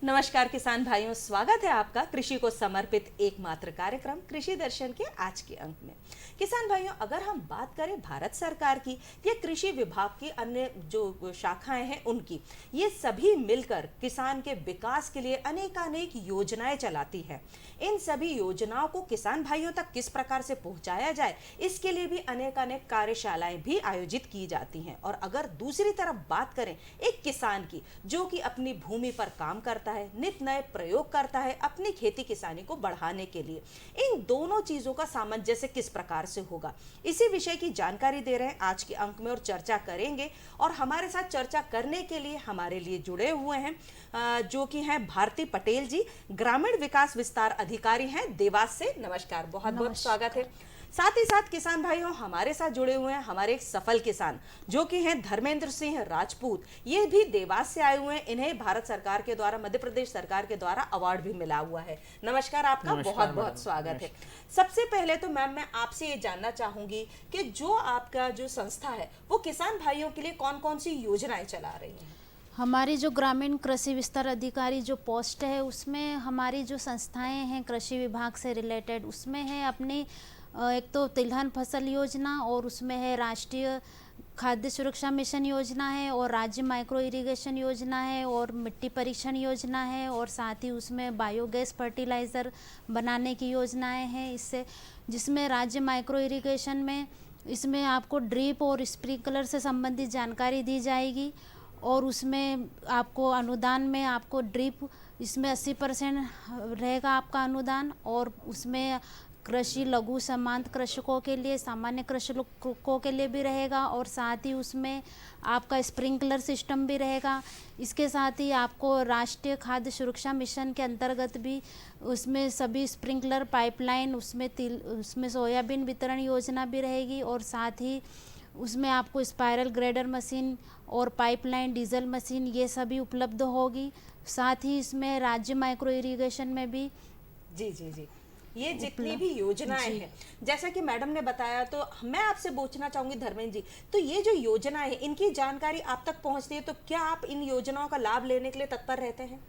नमस्कार किसान भाइयों, स्वागत है आपका कृषि को समर्पित एकमात्र कार्यक्रम कृषि दर्शन के आज के अंक में। किसान भाइयों, अगर हम बात करें भारत सरकार की या कृषि विभाग की अन्य जो शाखाएं हैं उनकी, ये सभी मिलकर किसान के विकास के लिए अनेकानेक योजनाएं चलाती है। इन सभी योजनाओं को किसान भाइयों तक किस प्रकार से पहुंचाया जाए, इसके लिए भी अनेकानेक कार्यशालाएं भी आयोजित की जाती हैं। और अगर दूसरी तरफ बात करें एक किसान की, जो कि अपनी भूमि पर काम करता है, नित नए प्रयोग करता है अपनी खेती किसानी को बढ़ाने के लिए, इन दोनों चीजों का सामंजस्य किस प्रकार से होगा, इसी विषय की जानकारी दे रहे हैं आज के अंक में और चर्चा करेंगे। और हमारे साथ चर्चा करने के लिए हमारे लिए जुड़े हुए हैं जो कि हैं भारती पटेल जी, ग्रामीण विकास विस्तार अधिकारी हैं देवास से। नमस्कार, बहुत बहुत स्वागत है। साथ ही साथ किसान भाइयों, हमारे साथ जुड़े हुए हैं हमारे एक सफल किसान जो कि हैं धर्मेंद्र सिंह राजपूत। ये भी देवास से आए हुए हैं। इन्हें भारत सरकार के द्वारा, मध्य प्रदेश सरकार के द्वारा अवार्ड भी मिला हुआ है। नमस्कार, आपका बहुत बहुत स्वागत है। सबसे पहले तो मैम, मैं आपसे ये जानना चाहूंगी कि जो आपका जो संस्था है वो किसान भाइयों के लिए कौन कौन सी योजनाएं चला रही है? हमारी जो ग्रामीण कृषि विस्तार अधिकारी जो पोस्ट है, उसमें हमारी जो संस्थाएं हैं कृषि विभाग से रिलेटेड, उसमें है अपनी एक तो तिलहन फसल योजना, और उसमें है राष्ट्रीय खाद्य सुरक्षा मिशन योजना है, और राज्य माइक्रो इरिगेशन योजना है, और मिट्टी परीक्षण योजना है, और साथ ही उसमें बायोगैस फर्टिलाइज़र बनाने की योजनाएं हैं। इससे जिसमें राज्य माइक्रो इरिगेशन में इसमें आपको ड्रिप और स्प्रिंकलर से संबंधित जानकारी दी जाएगी, और उसमें आपको अनुदान में आपको ड्रिप इसमें 80% रहेगा आपका अनुदान, और उसमें कृषि लघु सीमांत कृषकों के लिए, सामान्य कृषकों के लिए भी रहेगा, और साथ ही उसमें आपका स्प्रिंकलर सिस्टम भी रहेगा। इसके साथ ही आपको राष्ट्रीय खाद्य सुरक्षा मिशन के अंतर्गत भी उसमें सभी स्प्रिंकलर पाइपलाइन, उसमें सोयाबीन वितरण योजना भी रहेगी, और साथ ही उसमें आपको स्पाइरल ग्रेडर मशीन और पाइपलाइन डीजल मशीन ये सभी उपलब्ध होगी। साथ ही इसमें राज्य माइक्रो इरिगेशन में भी जी जी जी, ये जितनी भी योजनाएं हैं, जैसा कि मैडम ने बताया, तो मैं आपसे पूछना चाहूंगी धर्मेंद्र जी, तो ये जो योजनाएं हैं इनकी जानकारी आप तक पहुंचती है, तो क्या आप इन योजनाओं का लाभ लेने के लिए तत्पर रहते हैं?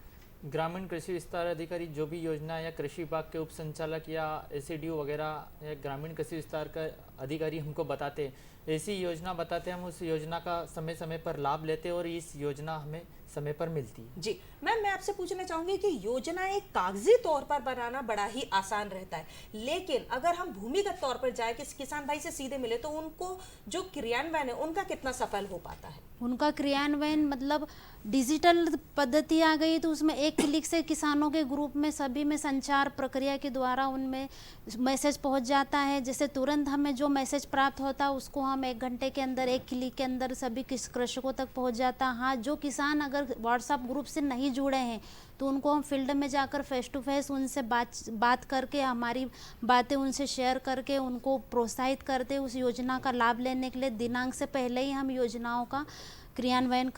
ग्रामीण कृषि विस्तार अधिकारी जो भी योजना या कृषि विभाग के उप संचालक या एसडीओ वगैरह या ग्रामीण कृषि विस्तार का अधिकारी हमको बताते हैं, ऐसी योजना बताते हैं, हम उस योजना का समय समय पर लाभ लेते हैं और इस योजना हमें समय पर मिलती है। जी मैम, मैं आपसे पूछना चाहूंगी कि योजना एक कागजी तौर पर बनाना बड़ा ही आसान रहता है, लेकिन अगर हम भूमिगत तौर पर जाए, किसी किसान भाई से सीधे मिले, तो उनको जो क्रियान्वयन है उनका कितना सफल हो पाता है? उनका क्रियान्वयन मतलब डिजिटल पद्धति आ गई, तो उसमें एक क्लिक से किसानों के ग्रुप में सभी में संचार प्रक्रिया के द्वारा उनमें मैसेज पहुंच जाता है। जैसे तुरंत हमें जो मैसेज प्राप्त होता है उसको हम 1 घंटे के अंदर, 1 क्लिक के अंदर सभी कृषकों तक पहुंच जाता है। हाँ, जो किसान अगर व्हाट्सएप ग्रुप से नहीं जुड़े हैं तो उनको हम फील्ड में जाकर फेस टू फेस उनसे बात करके, हमारी बातें उनसे शेयर करके उनको प्रोत्साहित करते उस योजना का लाभ लेने के लिए। दिनांक से पहले ही हम योजनाओं का क्रियान्वयन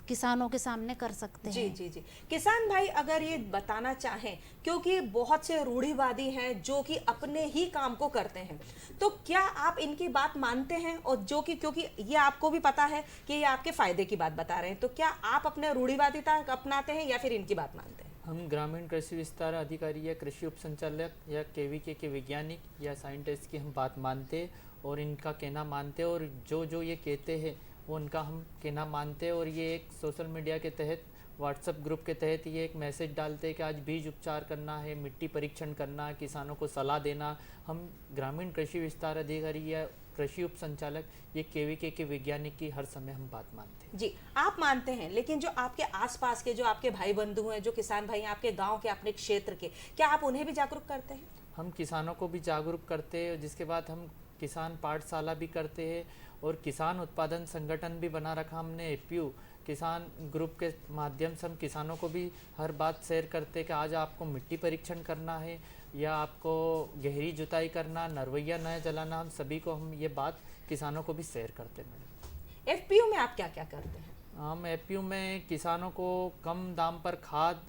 किसानों के सामने कर सकते हैं। जी जी जी, किसान भाई अगर ये बताना चाहें, क्योंकि बहुत से रूढ़िवादी हैं जो कि अपने ही काम को करते हैं, तो क्या आप इनकी बात मानते हैं? और जो कि क्योंकि ये आपको भी पता है कि ये आपके फायदे की बात बता रहे हैं, तो क्या आप अपने रूढ़िवादिता अपनाते हैं या फिर इनकी बात मानते हैं? हम ग्रामीण कृषि विस्तार अधिकारी या कृषि उप संचालक या केवीके के वैज्ञानिक या साइंटिस्ट की हम बात मानते और इनका कहना मानते, और जो ये कहते हैं वो उनका हम कहना मानते। और ये एक सोशल मीडिया के तहत, व्हाट्सएप ग्रुप के तहत ये एक मैसेज डालते हैं कि आज बीज उपचार करना है, मिट्टी परीक्षण करना है, किसानों को सलाह देना। हम ग्रामीण कृषि विस्तार अधिकारी या कृषि उप संचालक ये केवीके के वैज्ञानिक की हर समय हम बात मानते हैं। जी, आप मानते हैं, लेकिन जो आपके आसपास के, जो आपके भाई बंधु हैं, जो किसान भाई हैं, आपके गांव के, अपने क्षेत्र के, क्या आप उन्हें भी जागरूक करते हैं? हम किसानों को भी जागरूक करते हैं, जिसके बाद हम किसान पाठशाला भी करते हैं और किसान उत्पादन संगठन भी बना रखा हमने, एपीयू किसान ग्रुप के माध्यम से हम किसानों को भी हर बात शेयर करते हैं कि आज आपको मिट्टी परीक्षण करना है या आपको गहरी जुताई करना, नरवैया नया जलाना, हम सभी को हम ये बात किसानों को भी शेयर करते हैं। मैडम, एफपीओ में आप क्या क्या करते हैं? हम एपीयू में किसानों को कम दाम पर खाद,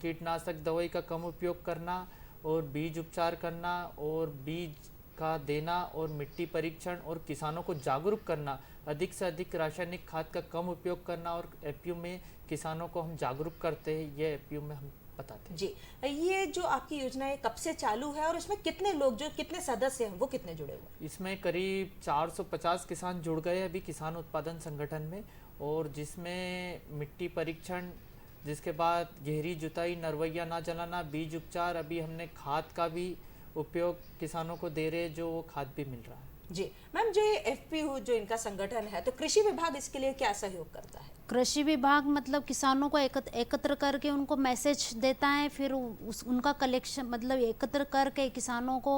कीटनाशक दवाई का कम उपयोग करना और बीज उपचार करना और बीज का देना और मिट्टी परीक्षण और किसानों को जागरूक करना, अधिक से अधिक रासायनिक खाद का कम उपयोग करना, और एफपीओ में किसानों को हम जागरूक करते हैं, ये एफपीओ में हम बताते हैं। जी, ये जो आपकी योजना है कब से चालू है और इसमें कितने लोग, जो कितने सदस्य हैं वो कितने जुड़े हुए हैं? इसमें करीब 450 किसान जुड़ गए अभी किसान उत्पादन संगठन में, और जिसमें मिट्टी परीक्षण, जिसके बाद गहरी जुताई, नरवैया ना जलाना, बीज उपचार, अभी हमने खाद का भी उपयोग किसानों को दे रहे, जो वो खाद भी मिल रहा है। जी मैम, जो ये एफपीओ जो इनका संगठन है, तो कृषि विभाग इसके लिए क्या सहयोग करता है? कृषि विभाग मतलब किसानों को एकत्र करके उनको मैसेज देता है, फिर उनका कलेक्शन मतलब एकत्र करके किसानों को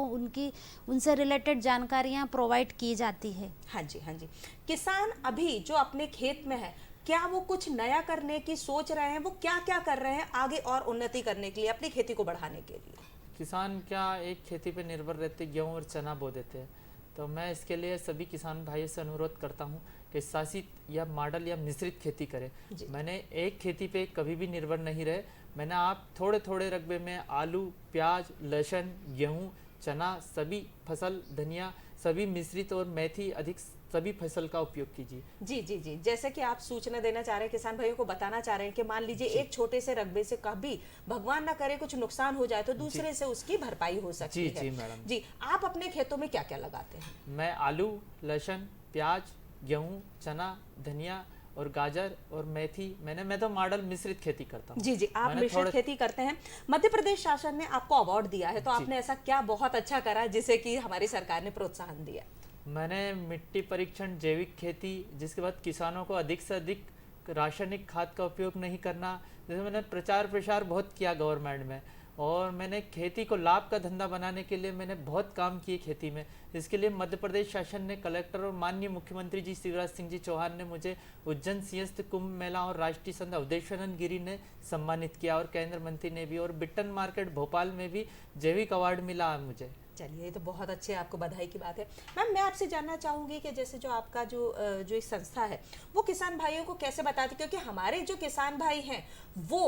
उनसे रिलेटेड जानकारियाँ प्रोवाइड की जाती है। हाँ जी, हाँ जी। किसान अभी जो अपने खेत में है, क्या वो कुछ नया करने की सोच रहे हैं? वो क्या क्या कर रहे हैं आगे और उन्नति करने के लिए, अपनी खेती को बढ़ाने के लिए? किसान क्या एक खेती पे निर्भर रहते, गेहूँ और चना बो देते हैं। तो मैं इसके लिए सभी किसान भाइयों से अनुरोध करता हूँ कि शासित या मॉडल या मिश्रित खेती करें। मैंने एक खेती पे कभी भी निर्भर नहीं रहे। मैंने आप थोड़े थोड़े रकबे में आलू, प्याज, लहसुन, गेहूँ, चना, सभी फसल, धनिया, सभी मिश्रित और मेथी, अधिक सभी फसल का उपयोग कीजिए। जी जी जी, जैसे कि आप सूचना देना चाह रहे हैं, किसान भाइयों को बताना चाह रहे हैं कि मान लीजिए एक छोटे से रकबे से कभी भगवान ना करे कुछ नुकसान हो जाए तो दूसरे से उसकी भरपाई हो सकती है। जी मैडम। जी, आप अपने खेतों में क्या क्या लगाते हैं? मैं आलू, लहसुन, प्याज, गेहूँ, चना, धनिया और गाजर और मेथी, मैं तो मॉडल मिश्रित खेती करता हूँ। जी जी, आप मिश्रित खेती करते हैं। मध्य प्रदेश शासन ने आपको अवार्ड दिया है, तो आपने ऐसा क्या बहुत अच्छा करा जिसे कि हमारी सरकार ने प्रोत्साहन दिया? मैंने मिट्टी परीक्षण, जैविक खेती, जिसके बाद किसानों को अधिक से अधिक रासायनिक खाद का उपयोग नहीं करना, जैसे मैंने प्रचार प्रसार बहुत किया गवर्नमेंट में, और मैंने खेती को लाभ का धंधा बनाने के लिए मैंने बहुत काम किए खेती में। इसके लिए मध्य प्रदेश शासन ने, कलेक्टर और माननीय मुख्यमंत्री जी शिवराज सिंह जी चौहान ने मुझे उज्जैन सिंहस्थ कुंभ मेला और राष्ट्रीय संत अवधेशानंद गिरी ने सम्मानित किया, और केंद्र मंत्री ने भी, और बिट्टन मार्केट भोपाल में भी जैविक अवार्ड मिला है मुझे। चलिए, ये तो बहुत अच्छे, आपको बधाई की बात है। मैम, मैं आपसे जानना चाहूँगी कि जैसे जो आपका जो एक संस्था है वो किसान भाइयों को कैसे बताती, क्योंकि हमारे जो किसान भाई हैं वो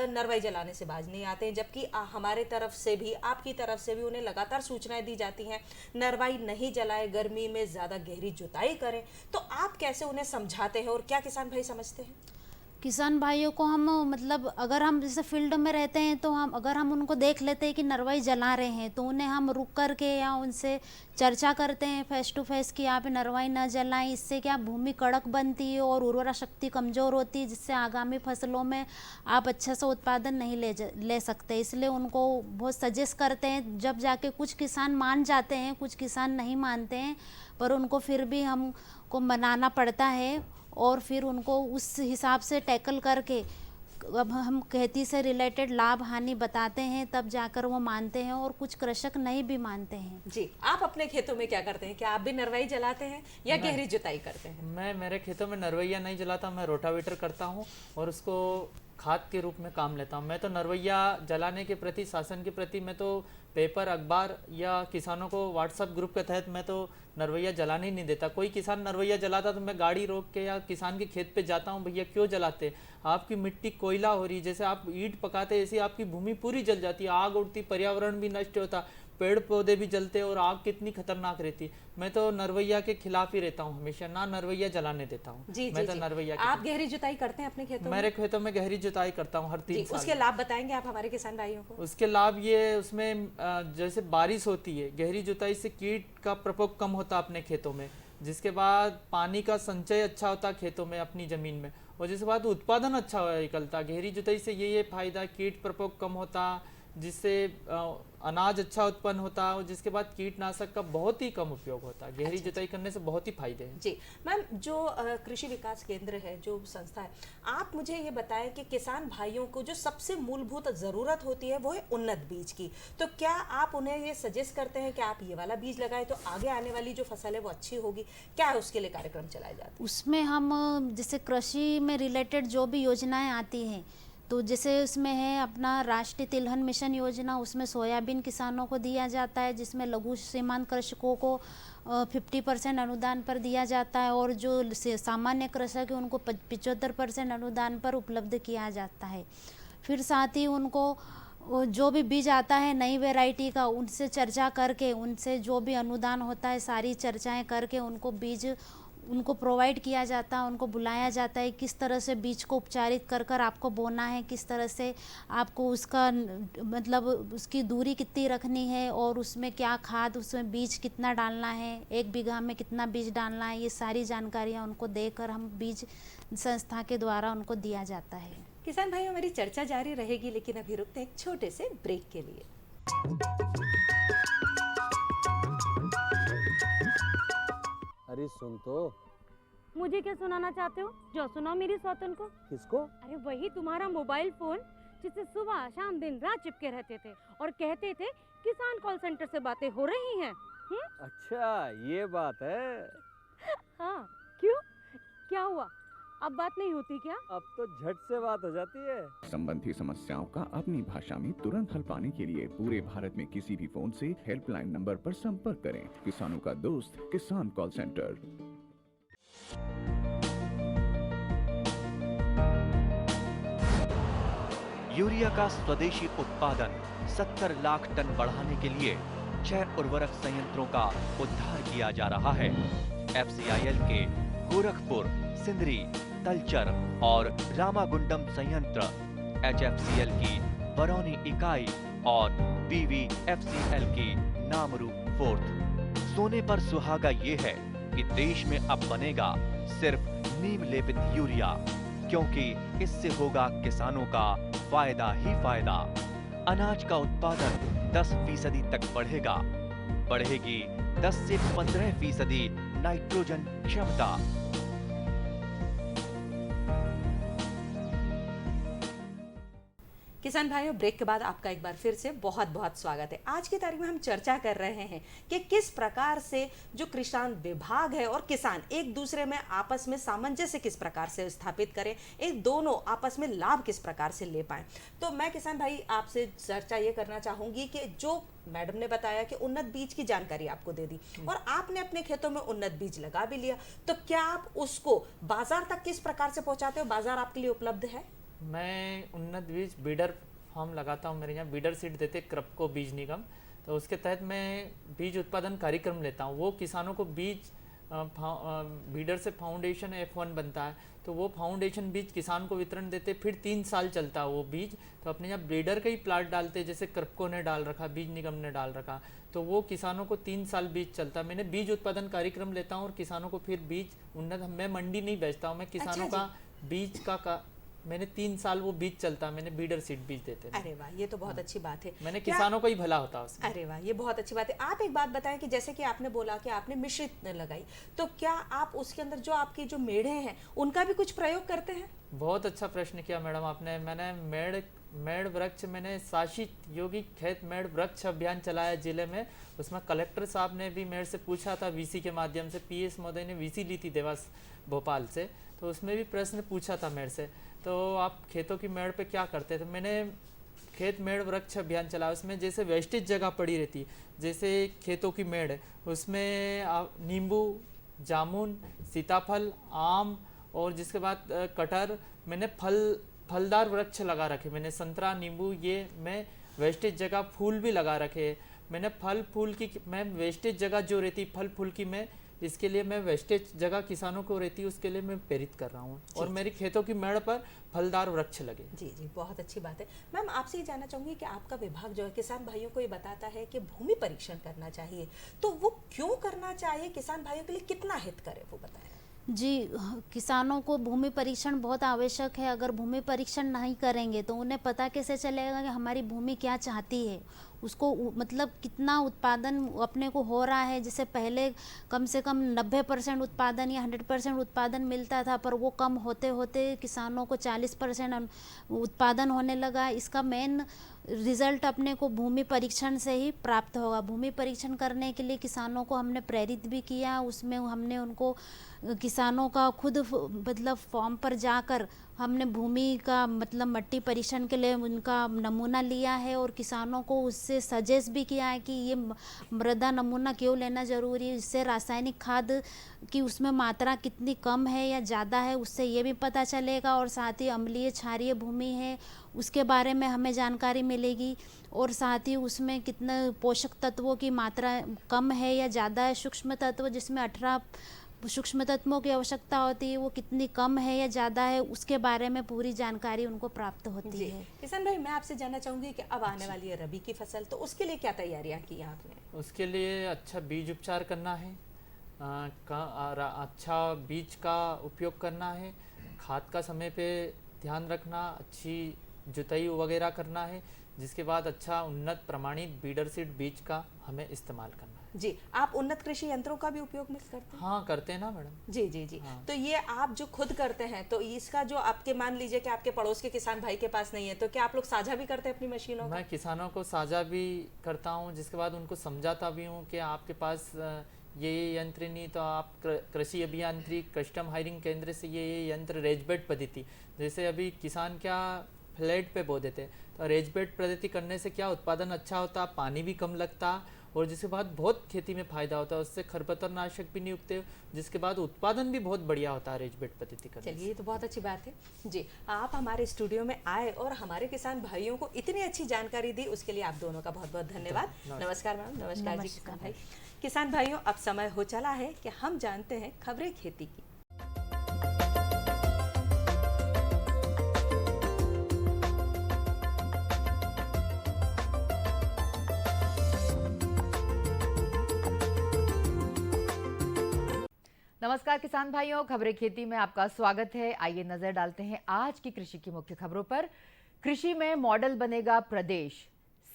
नरवाई जलाने से बाज नहीं आते हैं, जबकि हमारे तरफ से भी, आपकी तरफ से भी उन्हें लगातार सूचनाएं दी जाती हैं नरवाई नहीं जलाए, गर्मी में ज़्यादा गहरी जुताई करें। तो आप कैसे उन्हें समझाते हैं और क्या किसान भाई समझते हैं? किसान भाइयों को हम मतलब अगर हम जैसे फील्ड में रहते हैं तो अगर हम उनको देख लेते हैं कि नरवाई जला रहे हैं तो उन्हें हम रुक करके या उनसे चर्चा करते हैं फेस टू फेस कि आप नरवाई न जलाएं, इससे क्या भूमि कड़क बनती है और उर्वरा शक्ति कमज़ोर होती है, जिससे आगामी फसलों में आप अच्छा सा उत्पादन नहीं ले सकते। इसलिए उनको बहुत सजेस्ट करते हैं, जब जाके कुछ किसान मान जाते हैं, कुछ किसान नहीं मानते हैं, पर उनको फिर भी हमको मनाना पड़ता है और फिर उनको उस हिसाब से टैकल करके अब हम खेती से रिलेटेड लाभ हानि बताते हैं, तब जाकर वो मानते हैं, और कुछ कृषक नहीं भी मानते हैं। जी, आप अपने खेतों में क्या करते हैं? क्या आप भी नरवाई जलाते हैं या गहरी जुताई करते हैं? मैं मेरे खेतों में नरवैया नहीं जलाता, मैं रोटावेटर करता हूँ और उसको खाद के रूप में काम लेता हूँ। मैं तो नरवैया जलाने के प्रति, शासन के प्रति, मैं तो पेपर, अखबार या किसानों को व्हाट्सएप ग्रुप के तहत मैं तो नरवैया जलाने ही नहीं देता। कोई किसान नरवैया जलाता तो मैं गाड़ी रोक के या किसान के खेत पे जाता हूँ, भैया क्यों जलाते, आपकी मिट्टी कोयला हो रही, जैसे आप ईंट पकाते ऐसे आपकी भूमि पूरी जल जाती है, आग उड़ती, पर्यावरण भी नष्ट होता, पेड़ पौधे भी जलते और आग कितनी खतरनाक रहती। मैं तो नरवैया के खिलाफ ही रहता हूँ, हमेशा ना नरवैया जलाने देता हूँ। जी मैं जी तो जी। नरवैया आप गहरी जुताई करते हैं अपने खेतों में? मेरे खेतों में गहरी जुताई करता हूँ हर 3 साल। उसके लाभ बताएंगे आप हमारे किसान भाइयों को? उसके लाभ ये, उसमें जैसे बारिश होती है, गहरी जुताई से कीट का प्रकोप कम होता अपने खेतों में, जिसके बाद पानी का संचय अच्छा होता खेतों में, अपनी जमीन में, और जिसके बाद उत्पादन अच्छा निकलता। गहरी जुताई से ये फायदा, कीट प्रकोप कम होता, जिससे अनाज अच्छा उत्पन्न होता है, और जिसके बाद कीटनाशक का बहुत ही कम उपयोग होता है। गहरी जुताई करने से बहुत ही फायदे हैं। जी मैम, जो कृषि विकास केंद्र है, जो संस्था है, आप मुझे ये बताएं कि किसान भाइयों को जो सबसे मूलभूत ज़रूरत होती है वो है उन्नत बीज की, तो क्या आप उन्हें ये सजेस्ट करते हैं कि आप ये वाला बीज लगाएं तो आगे आने वाली जो फसल है वो अच्छी होगी? क्या है उसके लिए कार्यक्रम चलाए जाते हैं? उसमें हम जैसे कृषि में रिलेटेड जो भी योजनाएं आती हैं, तो जैसे उसमें है अपना राष्ट्रीय तिलहन मिशन योजना, उसमें सोयाबीन किसानों को दिया जाता है, जिसमें लघु सीमांत कृषकों को 50% अनुदान पर दिया जाता है, और जो सामान्य कृषक है उनको 75% अनुदान पर उपलब्ध किया जाता है। फिर साथ ही उनको जो भी बीज आता है नई वैरायटी का, उनसे चर्चा करके, उनसे जो भी अनुदान होता है सारी चर्चाएं करके उनको बीज उनको प्रोवाइड किया जाता है, उनको बुलाया जाता है किस तरह से बीज को उपचारित कर कर आपको बोना है, किस तरह से आपको उसका मतलब उसकी दूरी कितनी रखनी है और उसमें क्या खाद, उसमें बीज कितना डालना है, 1 बीघा में कितना बीज डालना है, ये सारी जानकारियाँ उनको देकर हम बीज संस्था के द्वारा उनको दिया जाता है। किसान भाइयों, मेरी चर्चा जारी रहेगी, लेकिन अभी रुकते हैं एक छोटे से ब्रेक के लिए। अरे सुन तो। मुझे क्या सुनाना चाहते हो? जो सुनाओ मेरी सौतन को। किसको? अरे वही तुम्हारा मोबाइल फोन जिससे सुबह शाम दिन रात चिपके रहते थे और कहते थे किसान कॉल सेंटर से बातें हो रही हैं। अच्छा ये बात है। हाँ, क्यों? क्या हुआ? अब बात नहीं होती क्या? अब तो झट से बात हो जाती है। संबंधी समस्याओं का अपनी भाषा में तुरंत हल पाने के लिए पूरे भारत में किसी भी फोन से हेल्पलाइन नंबर पर संपर्क करें। किसानों का दोस्त किसान कॉल सेंटर। यूरिया का स्वदेशी उत्पादन 70 लाख टन बढ़ाने के लिए 6 उर्वरक संयंत्रों का उद्धार किया जा रहा है। FCIL के गोरखपुर, सिंदरी, तलचर और रामागुंडम संयंत्र, HFCL की बरौनी इकाई और BVFCL की नामरू फोर्थ। सोने पर सुहागा ये है कि देश में अब बनेगा सिर्फ नीम लेपित यूरिया, क्योंकि इससे होगा किसानों का फायदा ही फायदा। अनाज का उत्पादन 10% तक बढ़ेगा। बढ़ेगी 10 से 15% नाइट्रोजन क्षमता। किसान भाइयों, ब्रेक के बाद आपका एक बार फिर से बहुत बहुत स्वागत है। आज की तारीख में हम चर्चा कर रहे हैं कि किस प्रकार से जो किसान विभाग है और किसान एक दूसरे में आपस में सामंजस्य किस प्रकार से स्थापित करें, एक दोनों आपस में लाभ किस प्रकार से ले पाएं। तो मैं किसान भाई आपसे चर्चा ये करना चाहूंगी कि जो मैडम ने बताया कि उन्नत बीज की जानकारी आपको दे दी और आपने अपने खेतों में उन्नत बीज लगा भी लिया, तो क्या आप उसको बाजार तक किस प्रकार से पहुंचाते हो? बाजार आपके लिए उपलब्ध है? मैं उन्नत बीज बीडर फार्म लगाता हूँ। मेरे यहाँ बीडर सीड देते क्रपको बीज निगम, तो उसके तहत मैं बीज उत्पादन कार्यक्रम लेता हूँ। वो किसानों को बीज बीडर से फाउंडेशन F1 बनता है, तो वो फाउंडेशन बीज किसान को वितरण देते, फिर 3 साल चलता है वो बीज। तो अपने यहाँ ब्रीडर का ही प्लाट डालते, जैसे क्रपको ने डाल रखा, बीज निगम ने डाल रखा, तो वो किसानों को 3 साल बीज चलता है। मैंने बीज उत्पादन कार्यक्रम लेता हूँ और किसानों को फिर बीज उन्नत, मैं मंडी नहीं बेचता हूँ, मैं किसानों का बीज का मैंने 3 साल वो बीज चलता, मैंने बीडर सीड बीज देते। अरे वाह, ये तो बहुत अच्छी बात है। मैंने किसानों को ही भला होता है उसमें। अरे वाह, ये बहुत अच्छी बात है। आप एक बात बताएं कि जैसे कि आपने बोला कि आपने मिश्रित लगाई, तो क्या आप उसके अंदर जो आपकी जो मेढ़े हैं उनका भी कुछ प्रयोग करते हैं? बहुत अच्छा प्रश्न किया मैडम आपने। मैंने मेड़ वृक्ष, मैंने शासित योगी खेत मेड़ वृक्ष अभियान चलाया जिले में। उसमें कलेक्टर साहब ने भी मेरे से पूछा था, VC के माध्यम से, PS महोदय ने VC ली थी देवास भोपाल से, तो उसमें भी प्रश्न पूछा था मेरे से, तो आप खेतों की मेड़ पे क्या करते थे। मैंने खेत मेड़ वृक्ष अभियान चलाया। उसमें जैसे वेस्टेज जगह पड़ी रहती, जैसे खेतों की मेड़ है, उसमें नींबू, जामुन, सीताफल, आम और जिसके बाद कटहर, मैंने फलदार वृक्ष लगा रखे। मैंने संतरा, नींबू, ये मैं वेस्टेज जगह फूल भी लगा रखे। मैंने फल फूल की, मैं वेस्टेज जगह जो रहती फल फूल की, मैं इसके लिए मैं वेस्टेज जगह किसानों को रहती है उसके लिए मैं प्रेरित कर रहा हूँ, और मेरी खेतों की मेड़ पर फलदार वृक्ष लगे। जी जी, बहुत अच्छी बात है। मैम, आपसे ये जानना चाहूंगी कि आपका विभाग जो है किसान भाइयों को ये बताता है कि भूमि परीक्षण करना चाहिए, तो वो क्यों करना चाहिए, किसान भाइयों के लिए कितना हित करे, वो बताएं। जी, किसानों को भूमि परीक्षण बहुत आवश्यक है। अगर भूमि परीक्षण नहीं करेंगे तो उन्हें पता कैसे चलेगा कि हमारी भूमि क्या चाहती है, उसको मतलब कितना उत्पादन अपने को हो रहा है। जैसे पहले कम से कम 90% उत्पादन या 100% उत्पादन मिलता था, पर वो कम होते होते किसानों को 40% उत्पादन होने लगा। इसका मेन रिजल्ट अपने को भूमि परीक्षण से ही प्राप्त होगा। भूमि परीक्षण करने के लिए किसानों को हमने प्रेरित भी किया। उसमें हमने उनको किसानों का खुद मतलब फॉर्म पर जाकर हमने भूमि का मतलब मट्टी परीक्षण के लिए उनका नमूना लिया है और किसानों को उससे सजेस्ट भी किया है कि ये मृदा नमूना क्यों लेना ज़रूरी है। इससे रासायनिक खाद की उसमें मात्रा कितनी कम है या ज़्यादा है उससे ये भी पता चलेगा, और साथ ही अम्लीय क्षारीय भूमि है उसके बारे में हमें जानकारी मिलेगी, और साथ ही उसमें कितने पोषक तत्वों की मात्रा कम है या ज़्यादा है, सूक्ष्म तत्व जिसमें 18 सूक्ष्म तत्वों की आवश्यकता होती है वो कितनी कम है या ज़्यादा है, उसके बारे में पूरी जानकारी उनको प्राप्त होती जी है। किसान भाई, मैं आपसे जानना चाहूंगी कि अब आने वाली है रबी की फसल, तो उसके लिए क्या तैयारियां की हैं आपने? उसके लिए अच्छा बीज उपचार करना है, अच्छा बीज का उपयोग करना है, खाद का समय पे ध्यान रखना, अच्छी जुताई वगैरह करना है, जिसके बाद अच्छा उन्नत प्रमाणित बीडर सीड बीज का हमें इस्तेमाल करना है। जी, आप उन्नत कृषि यंत्रों का भी उपयोग मिल करते हैं? हाँ, करते हैं ना मैडम। जी जी जी। हाँ। तो ये आप जो खुद करते हैं, तो इसका जो आपके, मान लीजिए कि आपके पड़ोस के किसान भाई के पास नहीं है, तो क्या आप लोग साझा भी करते हैं अपनी मशीनों को? मैं किसानों को साझा भी करता हूँ, जिसके बाद उनको समझाता भी हूँ कि आपके पास ये यंत्र नहीं तो आप कृषि अभियांत्रिकी कस्टम हायरिंग केंद्र से ये यंत्र रेजबेड पद्धति, जैसे अभी किसान क्या फ्लैट पे बो देते हैं, तो रेजबेड पद्धति करने से क्या उत्पादन अच्छा होता, पानी भी कम लगता और जिसके बाद बहुत खेती में फायदा होता है, उससे खरपतवार नाशक भी नहीं उगते, जिसके बाद उत्पादन भी बहुत बढ़िया होता है रेजबेड पद्धति करने चलिए, ये तो बहुत अच्छी बात है। जी, आप हमारे स्टूडियो में आए और हमारे किसान भाइयों को इतनी अच्छी जानकारी दी, उसके लिए आप दोनों का बहुत बहुत धन्यवाद। नमस्कार मैम। नमस्कार जी किसान भाई। किसान भाइयों, अब समय हो चला है कि हम जानते हैं खबरें खेती की। नमस्कार किसान भाइयों, खबरें खेती में आपका स्वागत है। आइए नजर डालते हैं आज की कृषि की मुख्य खबरों पर। कृषि में मॉडल बनेगा प्रदेश,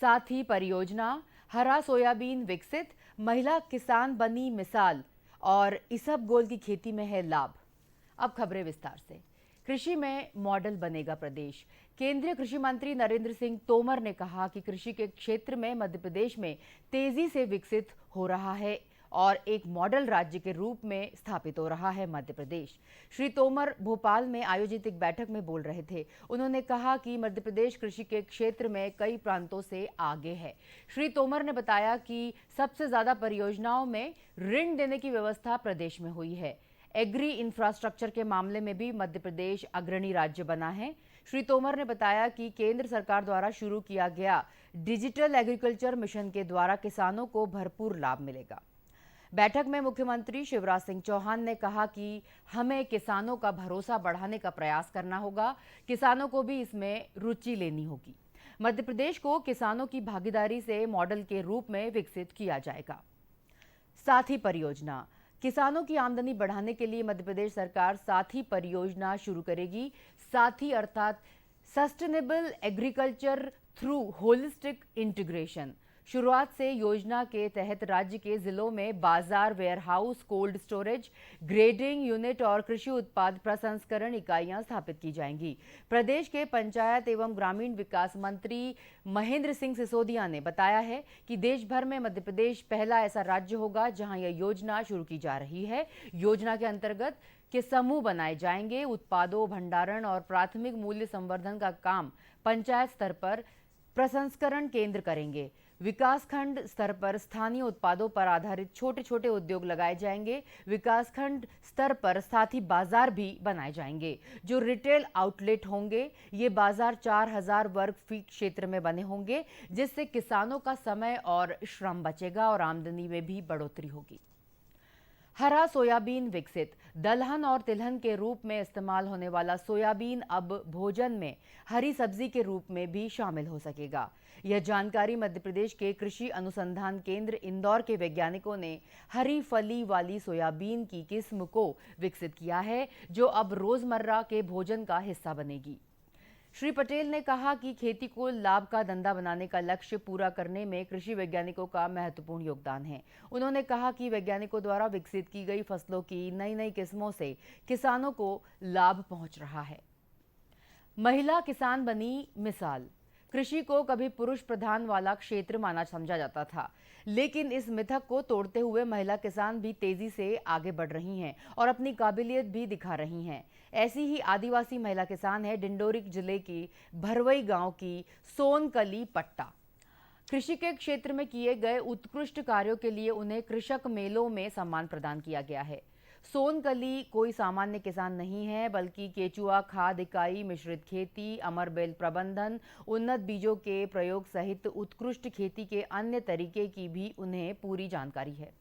साथ ही परियोजना, हरा सोयाबीन विकसित, महिला किसान बनी मिसाल और इसबगोल की खेती में है लाभ। अब खबरें विस्तार से। कृषि में मॉडल बनेगा प्रदेश। केंद्रीय कृषि मंत्री नरेंद्र सिंह तोमर ने कहा कि कृषि के क्षेत्र में मध्य प्रदेश में तेजी से विकसित हो रहा है और एक मॉडल राज्य के रूप में स्थापित हो रहा है मध्य प्रदेश। श्री तोमर भोपाल में आयोजित एक बैठक में बोल रहे थे। उन्होंने कहा कि मध्य प्रदेश कृषि के क्षेत्र में कई प्रांतों से आगे है। श्री तोमर ने बताया कि सबसे ज्यादा परियोजनाओं में ऋण देने की व्यवस्था प्रदेश में हुई है। एग्री इंफ्रास्ट्रक्चर के मामले में भी मध्य प्रदेश अग्रणी राज्य बना है। श्री तोमर ने बताया कि केंद्र सरकार द्वारा शुरू किया गया डिजिटल एग्रीकल्चर मिशन के द्वारा किसानों को भरपूर लाभ मिलेगा। बैठक में मुख्यमंत्री शिवराज सिंह चौहान ने कहा कि हमें किसानों का भरोसा बढ़ाने का प्रयास करना होगा, किसानों को भी इसमें रुचि लेनी होगी। मध्य प्रदेश को किसानों की भागीदारी से मॉडल के रूप में विकसित किया जाएगा। साथी परियोजना, किसानों की आमदनी बढ़ाने के लिए मध्य प्रदेश सरकार साथी परियोजना शुरू करेगी। साथी अर्थात sustainable agriculture through holistic integration. शुरुआत से योजना के तहत राज्य के जिलों में बाजार, warehouse, cold storage, grading unit और कृषि उत्पाद प्रसंस्करण इकाइयां स्थापित की जाएंगी। प्रदेश के पंचायत एवं ग्रामीण विकास मंत्री महेंद्र सिंह सिसोदिया ने बताया है कि देश भर में मध्य प्रदेश पहला ऐसा राज्य होगा जहां यह योजना शुरू की जा रही है। योजना के अंतर्गत के समूह बनाए जाएंगे। उत्पादों, भंडारण और प्राथमिक मूल्य संवर्धन का काम पंचायत स्तर पर प्रसंस्करण केंद्र करेंगे। विकासखंड स्तर पर स्थानीय उत्पादों पर आधारित छोटे छोटे उद्योग लगाए जाएंगे। विकासखंड स्तर पर साथी बाजार भी बनाए जाएंगे जो रिटेल आउटलेट होंगे। ये बाजार 4000 वर्ग फीट क्षेत्र में बने होंगे, जिससे किसानों का समय और श्रम बचेगा और आमदनी में भी बढ़ोतरी होगी। हरा सोयाबीन विकसित, दलहन और तिलहन के रूप में इस्तेमाल होने वाला सोयाबीन अब भोजन में हरी सब्जी के रूप में भी शामिल हो सकेगा। यह जानकारी मध्य प्रदेश के कृषि अनुसंधान केंद्र इंदौर के वैज्ञानिकों ने हरी फली वाली सोयाबीन की किस्म को विकसित किया है, जो अब रोजमर्रा के भोजन का हिस्सा बनेगी। श्री पटेल ने कहा कि खेती को लाभ का धंधा बनाने का लक्ष्य पूरा करने में कृषि वैज्ञानिकों का महत्वपूर्ण योगदान है। उन्होंने कहा कि वैज्ञानिकों द्वारा विकसित की गई फसलों की नई नई किस्मों से किसानों को लाभ पहुंच रहा है। महिला किसान बनी मिसाल। कृषि को कभी पुरुष प्रधान वाला क्षेत्र माना समझा जाता था, लेकिन इस मिथक को तोड़ते हुए महिला किसान भी तेजी से आगे बढ़ रही हैं और अपनी काबिलियत भी दिखा रही हैं। ऐसी ही आदिवासी महिला किसान है डिंडोरी जिले की भरवई गांव की सोनकली पट्टा। कृषि के क्षेत्र में किए गए उत्कृष्ट कार्यों के लिए उन्हें कृषक मेलों में सम्मान प्रदान किया गया है। सोनकली कोई सामान्य किसान नहीं है, बल्कि केचुआ खाद इकाई, मिश्रित खेती, अमरबेल प्रबंधन, उन्नत बीजों के प्रयोग सहित उत्कृष्ट खेती के अन्य तरीके की भी उन्हें पूरी जानकारी है।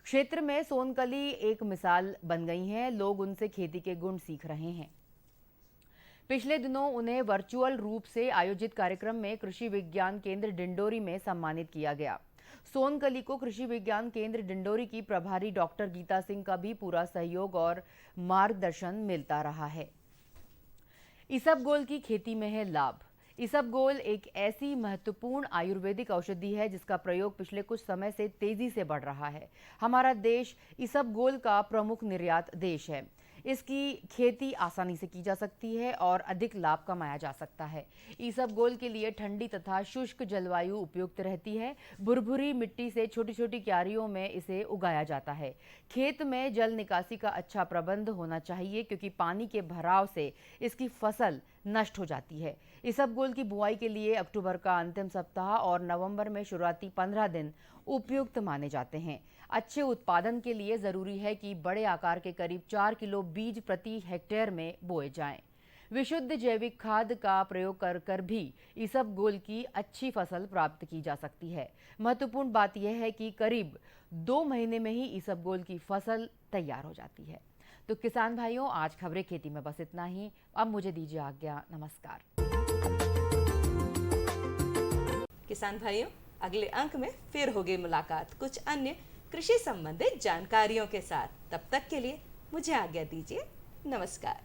क्षेत्र में सोनकली एक मिसाल बन गई है। लोग उनसे खेती के गुण सीख रहे हैं। पिछले दिनों उन्हें वर्चुअल रूप से आयोजित कार्यक्रम में कृषि विज्ञान केंद्र डिंडोरी में सम्मानित किया गया। सोनकली को कृषि विज्ञान केंद्र डिंडोरी की प्रभारी डॉक्टर गीता सिंह का भी पूरा सहयोग और मार्गदर्शन मिलता रहा है। इसबगोल की खेती में है लाभ। इसबगोल एक ऐसी महत्वपूर्ण आयुर्वेदिक औषधि है जिसका प्रयोग पिछले कुछ समय से तेजी से बढ़ रहा है। हमारा देश इसबगोल का प्रमुख निर्यात देश है। इसकी खेती आसानी से की जा सकती है और अधिक लाभ कमाया जा सकता है। इसबगोल के लिए ठंडी तथा शुष्क जलवायु उपयुक्त रहती है। भुरभुरी मिट्टी से छोटी छोटी क्यारियों में इसे उगाया जाता है। खेत में जल निकासी का अच्छा प्रबंध होना चाहिए क्योंकि पानी के भराव से इसकी फसल नष्ट हो जाती है। इसबगोल की बुआई के लिए अक्टूबर का अंतिम सप्ताह और नवंबर में शुरुआती 15 दिन उपयुक्त माने जाते हैं। अच्छे उत्पादन के लिए जरूरी है कि बड़े आकार के करीब 4 किलो बीज प्रति हेक्टेयर में बोए जाएं। विशुद्ध जैविक खाद का प्रयोग कर भी इसबगोल की अच्छी फसल प्राप्त की जा सकती है। महत्वपूर्ण बात यह है कि करीब 2 महीने में ही इसबगोल की फसल तैयार हो जाती है। तो किसान भाइयों, आज खबरें खेती में बस इतना ही। अब मुझे दीजिए आज्ञा। नमस्कार। किसान भाइयों, अगले अंक में फिर होगी मुलाकात कुछ अन्य कृषि संबंधित जानकारियों के साथ। तब तक के लिए मुझे आज्ञा दीजिए। नमस्कार।